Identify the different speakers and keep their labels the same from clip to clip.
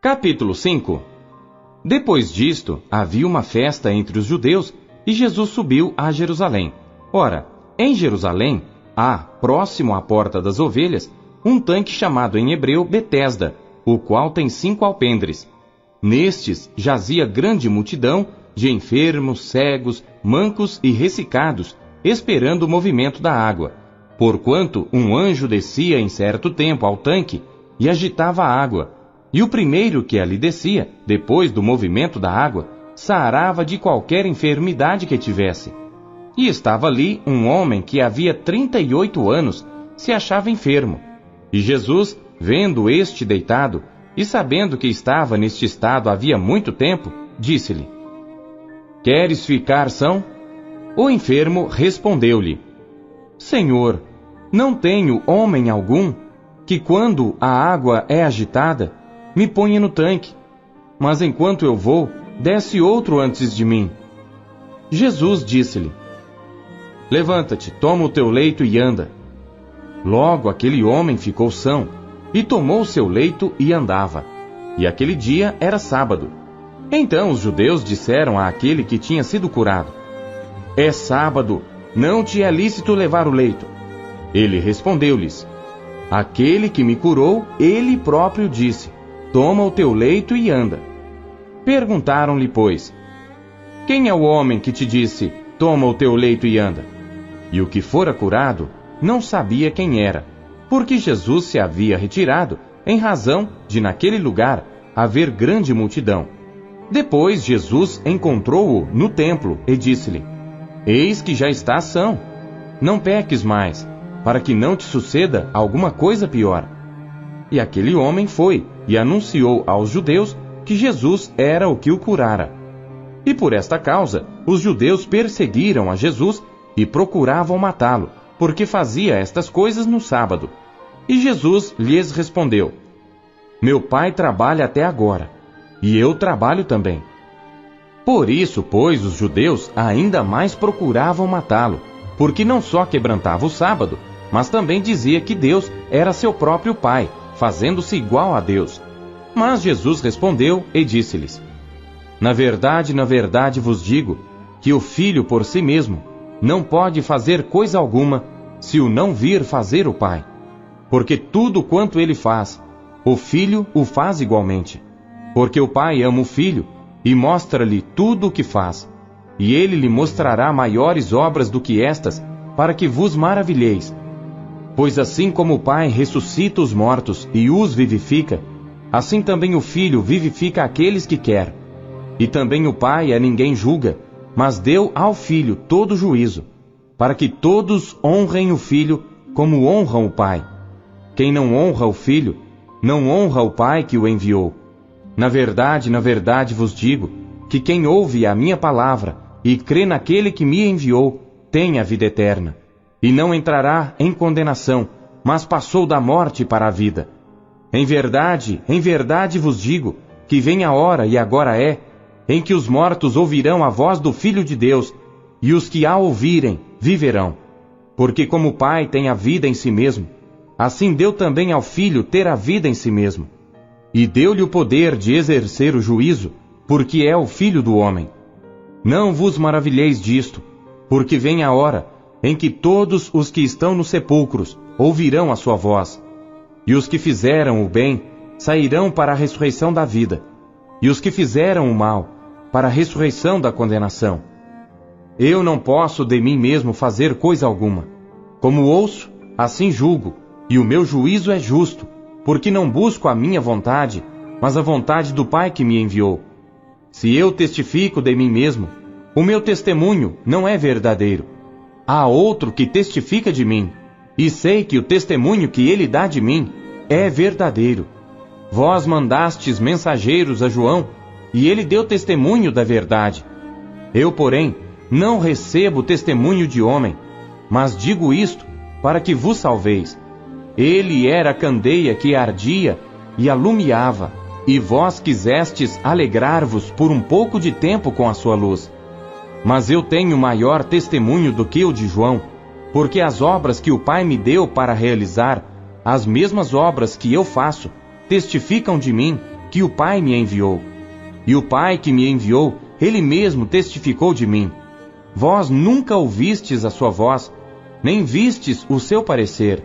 Speaker 1: Capítulo 5. Depois disto, havia uma festa entre os judeus, e Jesus subiu a Jerusalém. Ora, em Jerusalém, há, próximo à porta das ovelhas, um tanque chamado em hebreu Betesda, o qual tem 5 alpendres. Nestes jazia grande multidão de enfermos, cegos, mancos e ressecados, esperando o movimento da água. Porquanto um anjo descia em certo tempo ao tanque e agitava a água, e o primeiro que ali descia, depois do movimento da água, sarava de qualquer enfermidade que tivesse. E estava ali um homem que havia 38 anos, se achava enfermo. E Jesus, vendo este deitado, e sabendo que estava neste estado havia muito tempo, disse-lhe: Queres ficar são? O enfermo respondeu-lhe: Senhor, não tenho homem algum que, quando a água é agitada, me ponha no tanque, mas enquanto eu vou, desce outro antes de mim. Jesus disse-lhe: Levanta-te, toma o teu leito e anda. Logo aquele homem ficou são, e tomou o seu leito e andava. E aquele dia era sábado. Então os judeus disseram àquele que tinha sido curado: É sábado, não te é lícito levar o leito. Ele respondeu-lhes: Aquele que me curou, ele próprio disse: Toma o teu leito e anda. Perguntaram-lhe, pois: Quem é o homem que te disse: Toma o teu leito e anda? E o que fora curado não sabia quem era, porque Jesus se havia retirado, em razão de naquele lugar haver grande multidão. Depois Jesus encontrou-o no templo e disse-lhe: Eis que já estás são. Não peques mais, para que não te suceda alguma coisa pior. E aquele homem foi e anunciou aos judeus que Jesus era o que o curara. E por esta causa, os judeus perseguiram a Jesus e procuravam matá-lo, porque fazia estas coisas no sábado. E Jesus lhes respondeu: Meu Pai trabalha até agora, e eu trabalho também. Por isso, pois, os judeus ainda mais procuravam matá-lo, porque não só quebrantava o sábado, mas também dizia que Deus era seu próprio Pai, fazendo-se igual a Deus. Mas Jesus respondeu e disse-lhes: na verdade vos digo, que o Filho por si mesmo não pode fazer coisa alguma, se o não vir fazer o Pai. Porque tudo quanto ele faz, o Filho o faz igualmente. Porque o Pai ama o Filho, e mostra-lhe tudo o que faz. E ele lhe mostrará maiores obras do que estas, para que vos maravilheis. Pois assim como o Pai ressuscita os mortos e os vivifica, assim também o Filho vivifica aqueles que quer. E também o Pai a ninguém julga, mas deu ao Filho todo juízo, para que todos honrem o Filho como honram o Pai. Quem não honra o Filho, não honra o Pai que o enviou. Na verdade vos digo, que quem ouve a minha palavra e crê naquele que me enviou, tem a vida eterna, e não entrará em condenação, mas passou da morte para a vida. Em verdade vos digo, que vem a hora, e agora é, em que os mortos ouvirão a voz do Filho de Deus, e os que a ouvirem viverão. Porque como o Pai tem a vida em si mesmo, assim deu também ao Filho ter a vida em si mesmo. E deu-lhe o poder de exercer o juízo, porque é o Filho do homem. Não vos maravilheis disto, porque vem a hora em que todos os que estão nos sepulcros ouvirão a sua voz. E os que fizeram o bem sairão para a ressurreição da vida, e os que fizeram o mal para a ressurreição da condenação. Eu não posso de mim mesmo fazer coisa alguma. Como ouço, assim julgo, e o meu juízo é justo, porque não busco a minha vontade, mas a vontade do Pai que me enviou. Se eu testifico de mim mesmo, o meu testemunho não é verdadeiro. Há outro que testifica de mim, e sei que o testemunho que ele dá de mim é verdadeiro. Vós mandastes mensageiros a João, e ele deu testemunho da verdade. Eu, porém, não recebo testemunho de homem, mas digo isto para que vos salveis. Ele era a candeia que ardia e alumiava, e vós quisestes alegrar-vos por um pouco de tempo com a sua luz. Mas eu tenho maior testemunho do que o de João, porque as obras que o Pai me deu para realizar, as mesmas obras que eu faço, testificam de mim, que o Pai me enviou. E o Pai que me enviou, ele mesmo testificou de mim. Vós nunca ouvistes a sua voz, nem vistes o seu parecer.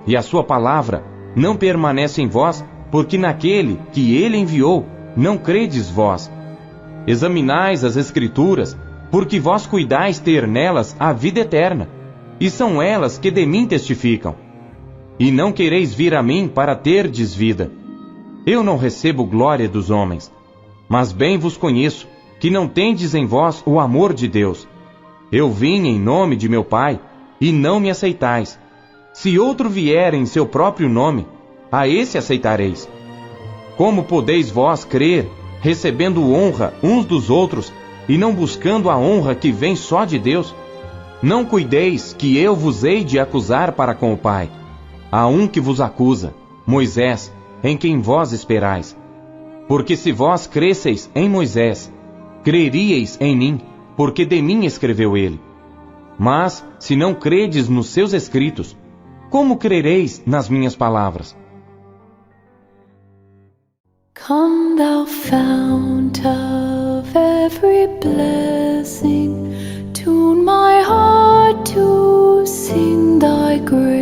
Speaker 1: E a sua palavra não permanece em vós, porque naquele que ele enviou, não credes vós. Examinais as Escrituras, porque vós cuidais ter nelas a vida eterna, e são elas que de mim testificam. E não quereis vir a mim para terdes vida. Eu não recebo glória dos homens, mas bem vos conheço, que não tendes em vós o amor de Deus. Eu vim em nome de meu Pai, e não me aceitais. Se outro vier em seu próprio nome, a esse aceitareis. Como podeis vós crer, recebendo honra uns dos outros, e não buscando a honra que vem só de Deus? Não cuideis que eu vos hei de acusar para com o Pai. Há um que vos acusa, Moisés, em quem vós esperais. Porque se vós cresseis em Moisés, creríeis em mim, porque de mim escreveu ele. Mas, se não credes nos seus escritos, como crereis nas minhas palavras?
Speaker 2: Come thou fount of every blessing, tune my heart to sing thy grace.